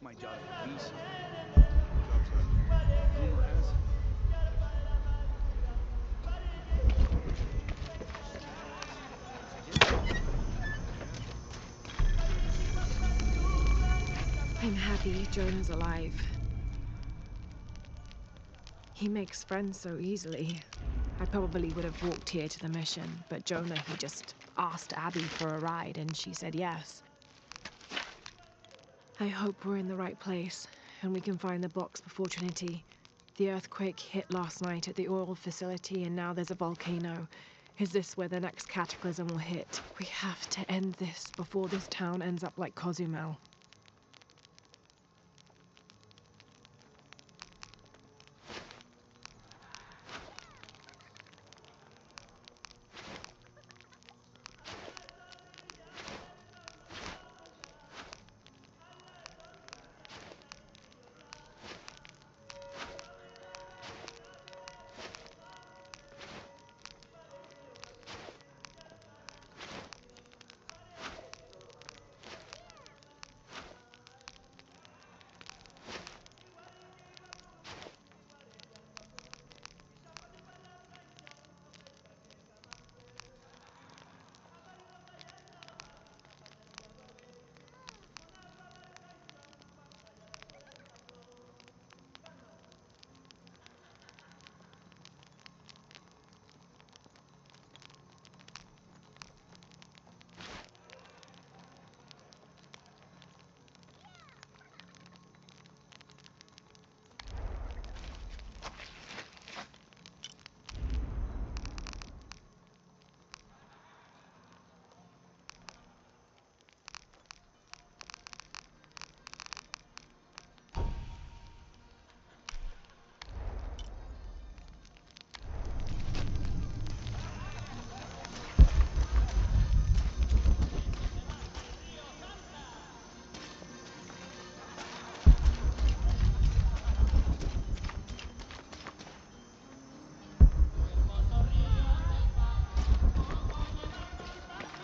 My job at the police. Job's got rumor has it. I'm happy Jonah's alive. He makes friends so easily. I probably would have walked here to the mission, but Jonah, he just asked Abby for a ride and she said yes. I hope we're in the right place and we can find the box before Trinity. The earthquake hit last night at the oil facility and now there's a volcano. Is this where the next cataclysm will hit? We have to end this before this town ends up like Cozumel.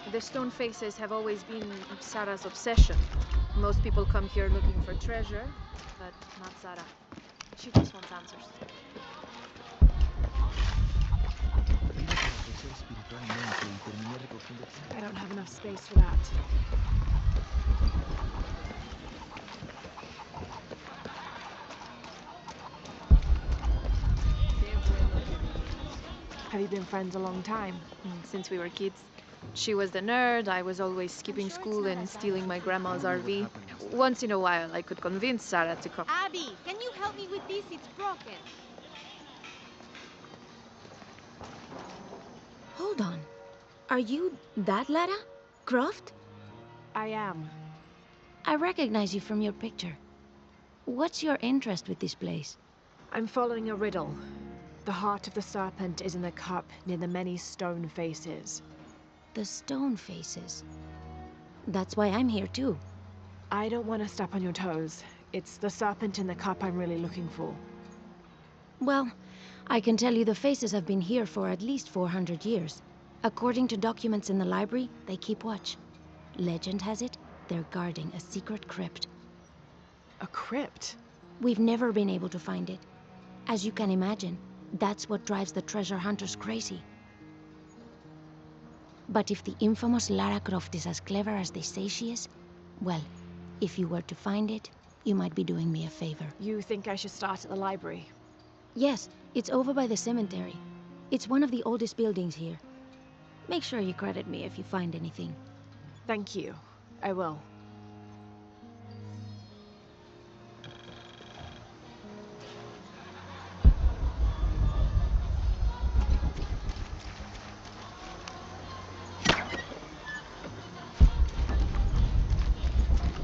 The stone faces have always been Sarah's obsession. Most people come here looking for treasure, but not Sarah. She just wants answers. I don't have enough space for that. Have you been friends a long time? Since we were kids. She was the nerd, I was always skipping school and stealing my grandma's RV. Once in a while, I could convince Sarah to come. Abby, can you help me with this? It's broken. Hold on. Are you that Lara? Croft? I am. I recognize you from your picture. What's your interest with this place? I'm following a riddle. The heart of the serpent is in the cup near the many stone faces. The stone faces. That's why I'm here too. I don't want to step on your toes. It's the serpent in the cup I'm really looking for. Well, I can tell you the faces have been here for at least 400 years. According to documents in the library, they keep watch. Legend has it, they're guarding a secret crypt. A crypt? We've never been able to find it. As you can imagine, that's what drives the treasure hunters crazy. But if the infamous Lara Croft is as clever as they say she is, well, if you were to find it, you might be doing me a favor. You think I should start at the library? Yes, it's over by the cemetery. It's one of the oldest buildings here. Make sure you credit me if you find anything. Thank you. I will.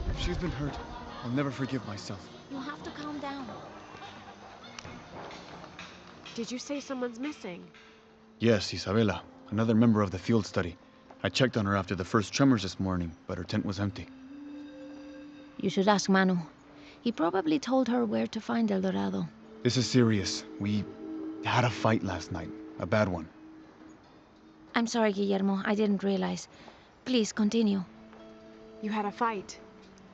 If she's been hurt, I'll never forgive myself. You have to calm down. Did you say someone's missing? Yes, Isabela, another member of the field study. I checked on her after the first tremors this morning, but her tent was empty. You should ask Manu. He probably told her where to find El Dorado. This is serious. We had a fight last night. A bad one. I'm sorry, Guillermo. I didn't realize. Please, continue. You had a fight.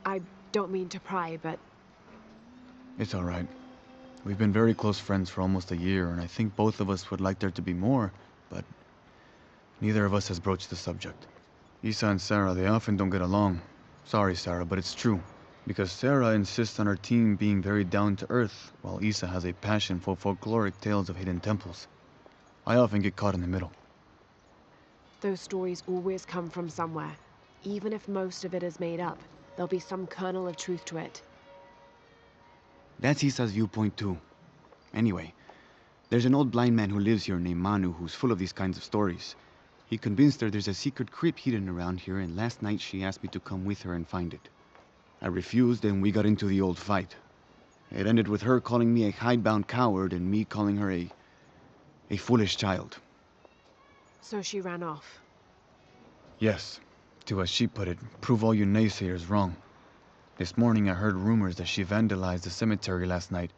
I don't mean to pry, but It's all right. We've been very close friends for almost a year, and I think both of us would like there to be more, but neither of us has broached the subject. Isa and Sarah, they often don't get along. Sorry, Sarah, but it's true. Because Sarah insists on her team being very down to earth, while Isa has a passion for folkloric tales of hidden temples. I often get caught in the middle. Those stories always come from somewhere. Even if most of it is made up, there'll be some kernel of truth to it. That's Isa's viewpoint too. Anyway, there's an old blind man who lives here named Manu who's full of these kinds of stories. He convinced her there's a secret crypt hidden around here, and last night she asked me to come with her and find it. I refused, and we got into the old fight. It ended with her calling me a hidebound coward and me calling her a foolish child. So she ran off. Yes, to as she put it, prove all you naysayers wrong. This morning I heard rumors that she vandalized the cemetery last night.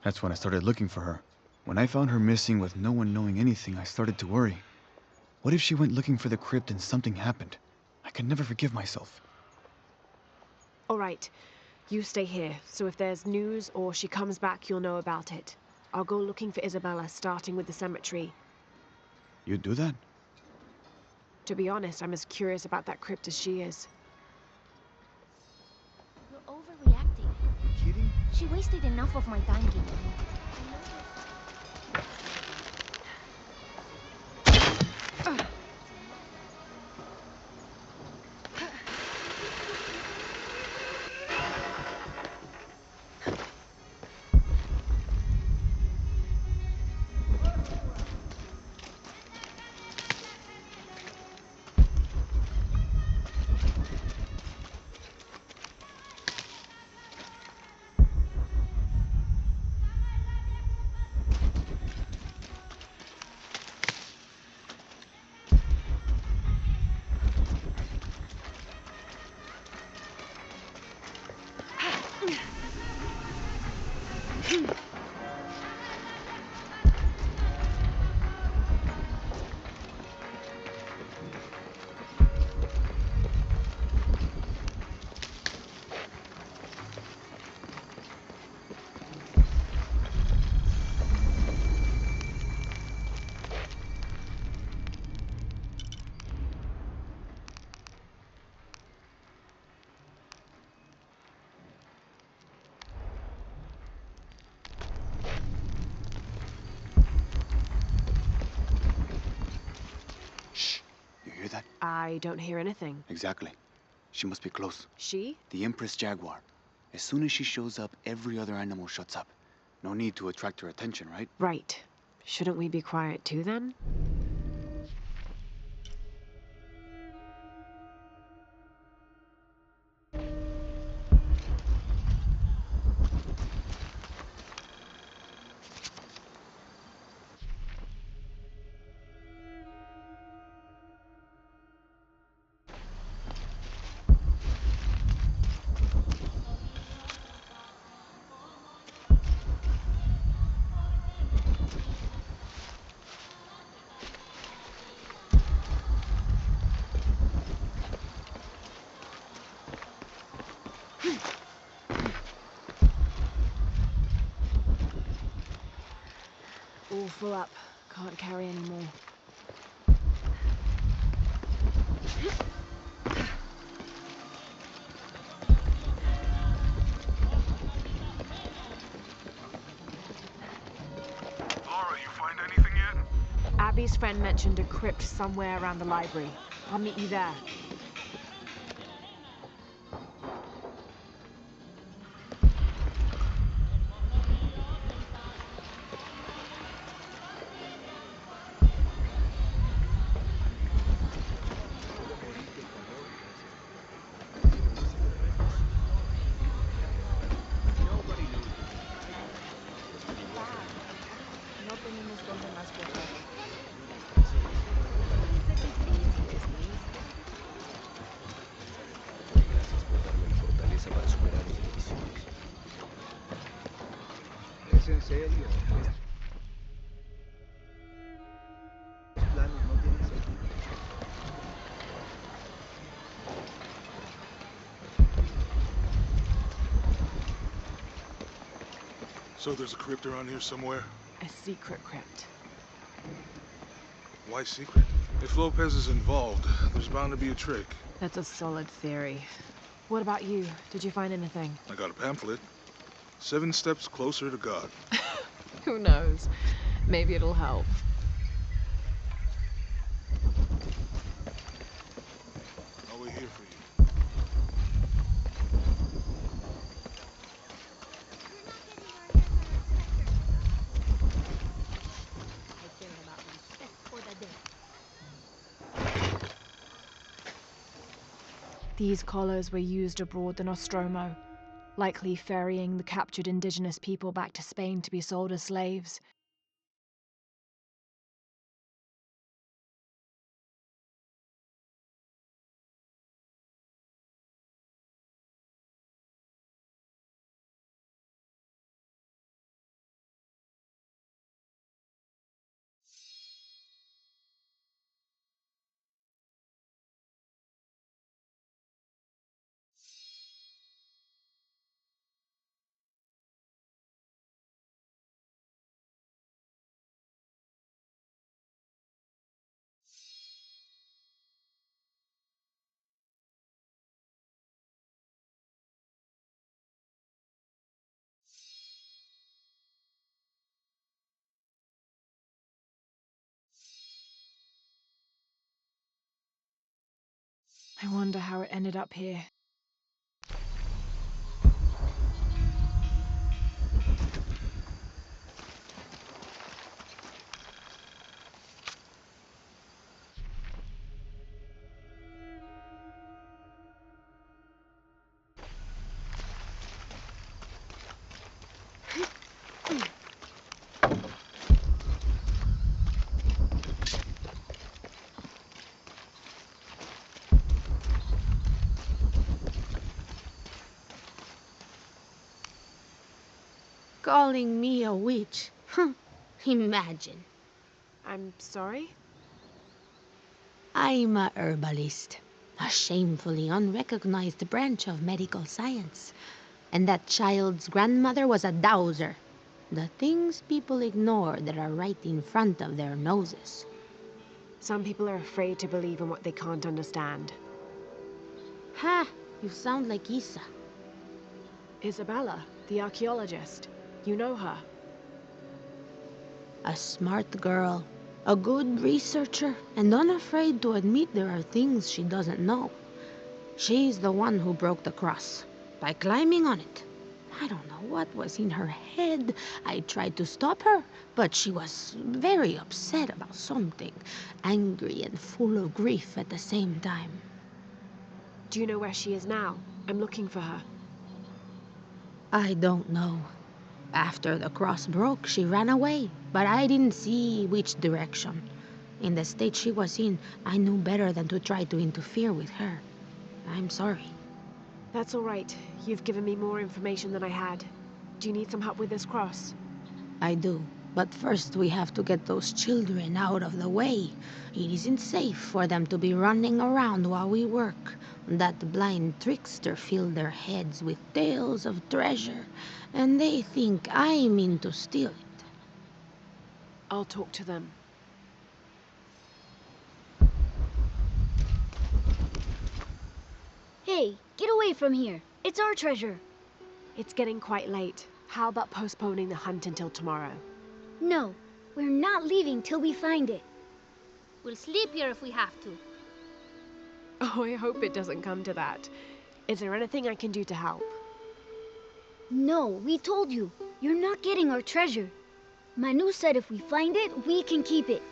That's when I started looking for her. When I found her missing with no one knowing anything, I started to worry. What if she went looking for the crypt and something happened? I can never forgive myself. All right, you stay here, so if there's news or she comes back, you'll know about it. I'll go looking for Isabela, starting with the cemetery. You'd do that? To be honest, I'm as curious about that crypt as she is. You're overreacting. Kidding? She wasted enough of my time, Gideon. You hear that? I don't hear anything. Exactly. She must be close. She? The Empress Jaguar. As soon as she shows up, every other animal shuts up. No need to attract her attention, right? Right. Shouldn't we be quiet too then? All full up. Can't carry any more. Laura, you find anything yet? Abby's friend mentioned a crypt somewhere around the library. I'll meet you there. No tenemos donde más viajar. Gracias por darme la fortaleza para superar mis divisiones. ¿Es en serio? Estos planos no tienen sentido. So there's a crypt around here somewhere? A secret crypt. Why secret? If Lopez is involved, there's bound to be a trick. That's a solid theory. What about you? Did you find anything? I got a pamphlet. 7 Steps Closer to God. Who knows? Maybe it'll help. I'll wait here for you. I care about respect for the dead. These collars were used abroad the Nostromo, likely ferrying the captured indigenous people back to Spain to be sold as slaves. I wonder how it ended up here. Calling me a witch? Imagine. I'm sorry? I'm a herbalist, a shamefully unrecognized branch of medical science. And that child's grandmother was a dowser. The things people ignore that are right in front of their noses. Some people are afraid to believe in what they can't understand. Ha! You sound like Isa. Isabela, the archaeologist. You know her. A smart girl, a good researcher, and unafraid to admit there are things she doesn't know. She's the one who broke the cross, by climbing on it. I don't know what was in her head. I tried to stop her, but she was very upset about something, angry and full of grief at the same time. Do you know where she is now? I'm looking for her. I don't know. After the cross broke, she ran away, but I didn't see which direction. In the state she was in, I knew better than to try to interfere with her. I'm sorry. That's all right. You've given me more information than I had. Do you need some help with this cross? I do. But first we have to get those children out of the way. It isn't safe for them to be running around while we work. That blind trickster filled their heads with tales of treasure, and they think I mean to steal it. I'll talk to them. Hey, get away from here. It's our treasure. It's getting quite late. How about postponing the hunt until tomorrow? No, we're not leaving till we find it. We'll sleep here if we have to. Oh, I hope it doesn't come to that. Is there anything I can do to help? No, we told you. You're not getting our treasure. Manu said if we find it, we can keep it.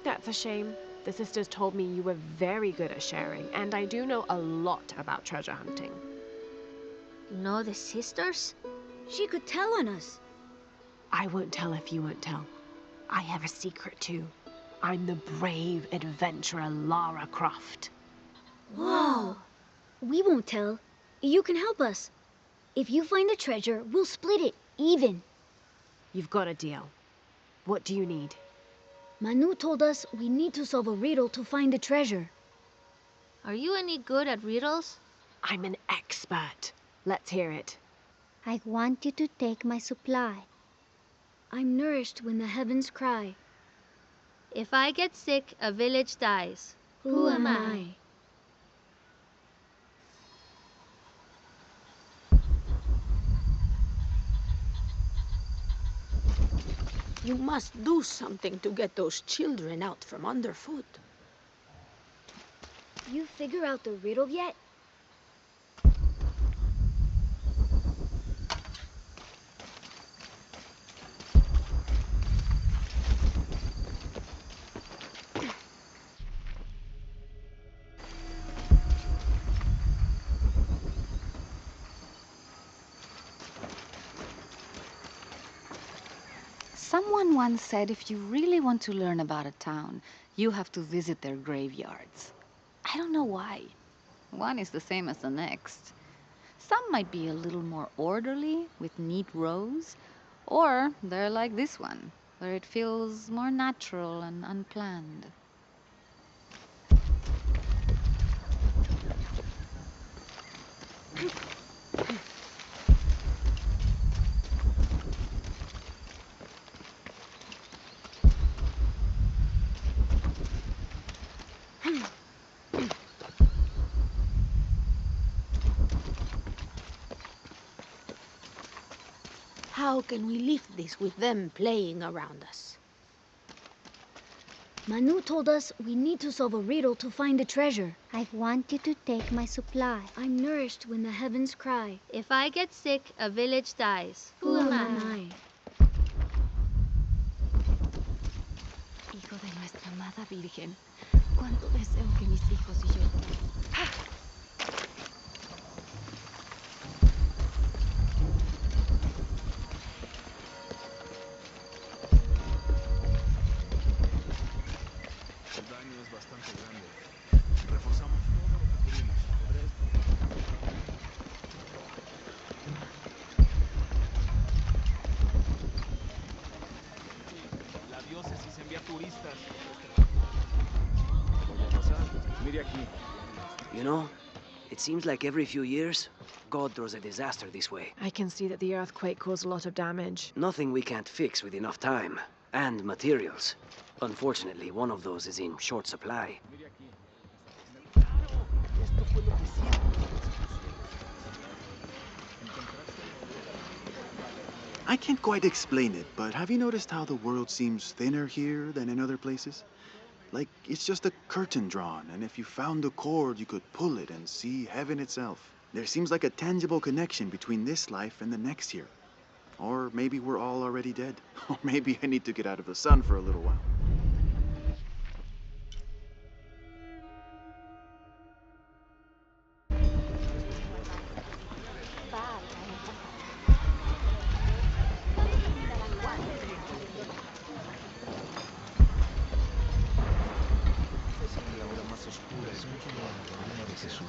That's a shame. The sisters told me you were very good at sharing, and I do know a lot about treasure hunting. You know the sisters? She could tell on us. I won't tell if you won't tell. I have a secret too. I'm the brave adventurer Lara Croft. Whoa! We won't tell. You can help us. If you find the treasure, we'll split it, even. You've got a deal. What do you need? Manu told us we need to solve a riddle to find the treasure. Are you any good at riddles? I'm an expert. Let's hear it. I want you to take my supply. I'm nourished when the heavens cry. If I get sick, a village dies. Who am I? You must do something to get those children out from underfoot. You figure out the riddle yet? Someone once said if you really want to learn about a town, you have to visit their graveyards. I don't know why. One is the same as the next. Some might be a little more orderly, with neat rows, or they're like this one, where it feels more natural and unplanned. How can we lift this with them playing around us? Manu told us we need to solve a riddle to find the treasure. I want you to take my supply. I'm nourished when the heavens cry. If I get sick, a village dies. Who am I? Hijo de nuestra amada Virgen, cuánto deseo que mis hijos y yo... El daño es bastante grande. Reforzamos todo lo que pudimos. La diócesis envía turistas. Voy a pasar. Mire aquí. You know, it seems like every few years, God throws a disaster this way. I can see that the earthquake caused a lot of damage. Nothing we can't fix with enough time. And materials. Unfortunately, one of those is in short supply. I can't quite explain it, but have you noticed how the world seems thinner here than in other places? Like it's just a curtain drawn, and if you found the cord, you could pull it and see heaven itself. There seems like a tangible connection between this life and the next here. Or maybe we're all already dead. Or maybe I need to get out of the sun for a little while. La hora más oscura es mucho la de Jesús.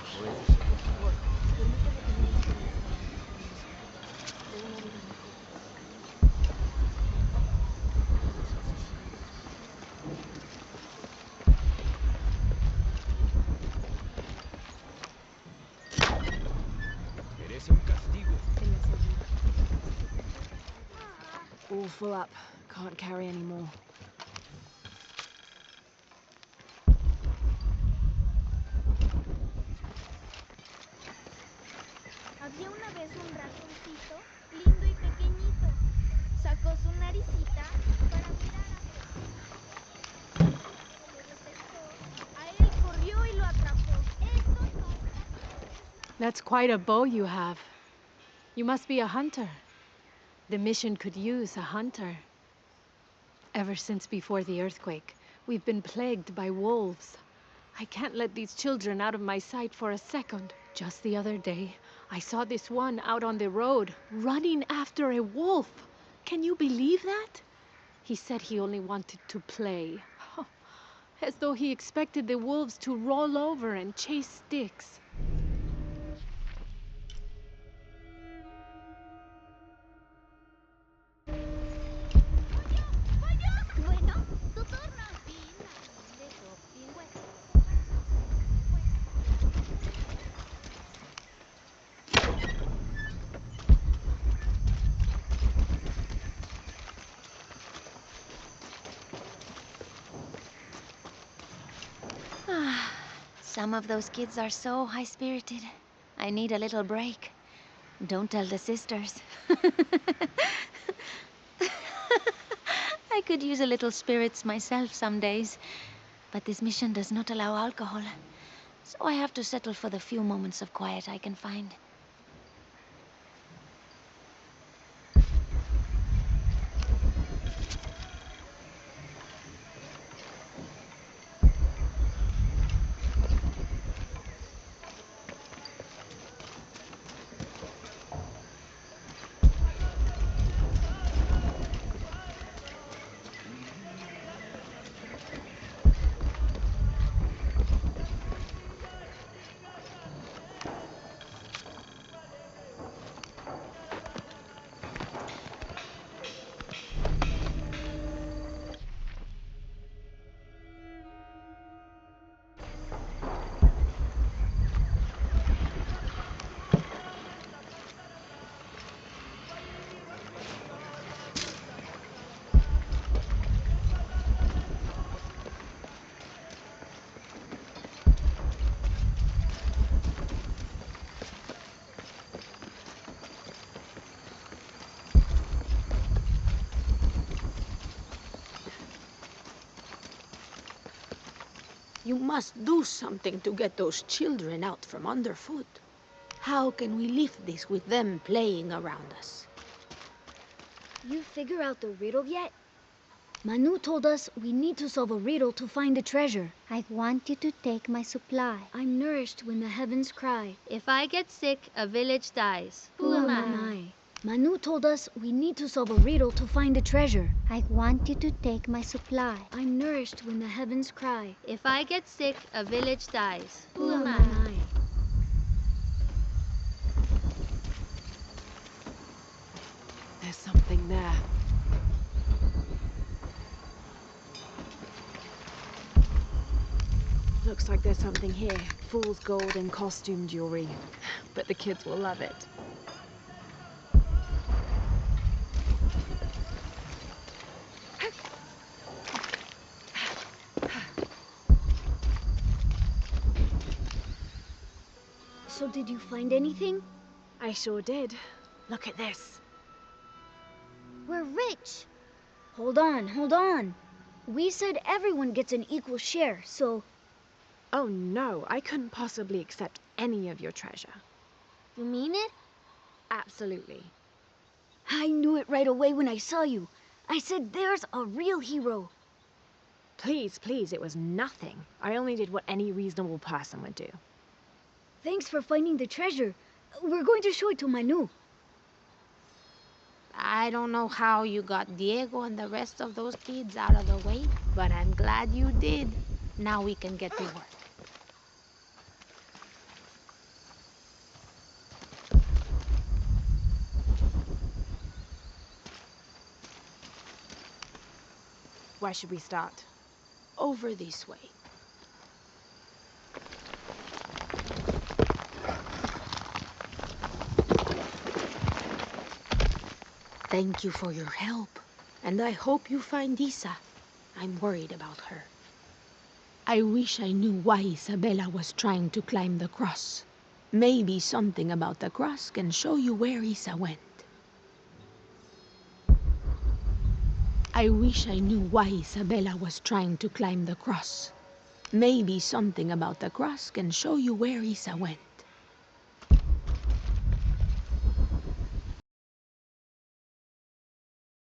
Merece un castigo. All full up. Can't carry any more. Había una vez un ratoncito, lindo y pequeñito. Sacó su naricita para mirar afuera. Se le detectó, a él corrió y lo atrapó. Eso no. That's quite a bow you have. You must be a hunter. The mission could use a hunter. Ever since before the earthquake, we've been plagued by wolves. I can't let these children out of my sight for a second. Just the other day, I saw this one out on the road, running after a wolf. Can you believe that? He said he only wanted to play. As though he expected the wolves to roll over and chase sticks. Bueno, tu turno. Some of those kids are so high-spirited. I need a little break. Don't tell the sisters. I could use a little spirits myself some days, but this mission does not allow alcohol, so I have to settle for the few moments of quiet I can find. You must do something to get those children out from underfoot. How can we lift this with them playing around us? You figure out the riddle yet? Manu told us we need to solve a riddle to find the treasure. I want you to take my supply. I'm nourished when the heavens cry. If I get sick, a village dies. Who am I? Manu told us we need to solve a riddle to find the treasure. I want you to take my supply. I'm nourished when the heavens cry. If I get sick, a village dies. Who am I? There's something there. Looks like there's something here. Fool's gold and costume jewelry. But the kids will love it. So did you find anything? I sure did. Look at this. We're rich. Hold on. We said everyone gets an equal share, so... Oh no, I couldn't possibly accept any of your treasure. You mean it? Absolutely. I knew it right away when I saw you. I said there's a real hero. Please, it was nothing. I only did what any reasonable person would do. Thanks for finding the treasure. We're going to show it to Manu. I don't know how you got Diego and the rest of those kids out of the way, but I'm glad you did. Now we can get to work. Where should we start? Over this way. Thank you for your help, and I hope you find Isa. I'm worried about her. I wish I knew why Isabela was trying to climb the cross. Maybe something about the cross can show you where Isa went. I wish I knew why Isabela was trying to climb the cross. Maybe something about the cross can show you where Isa went.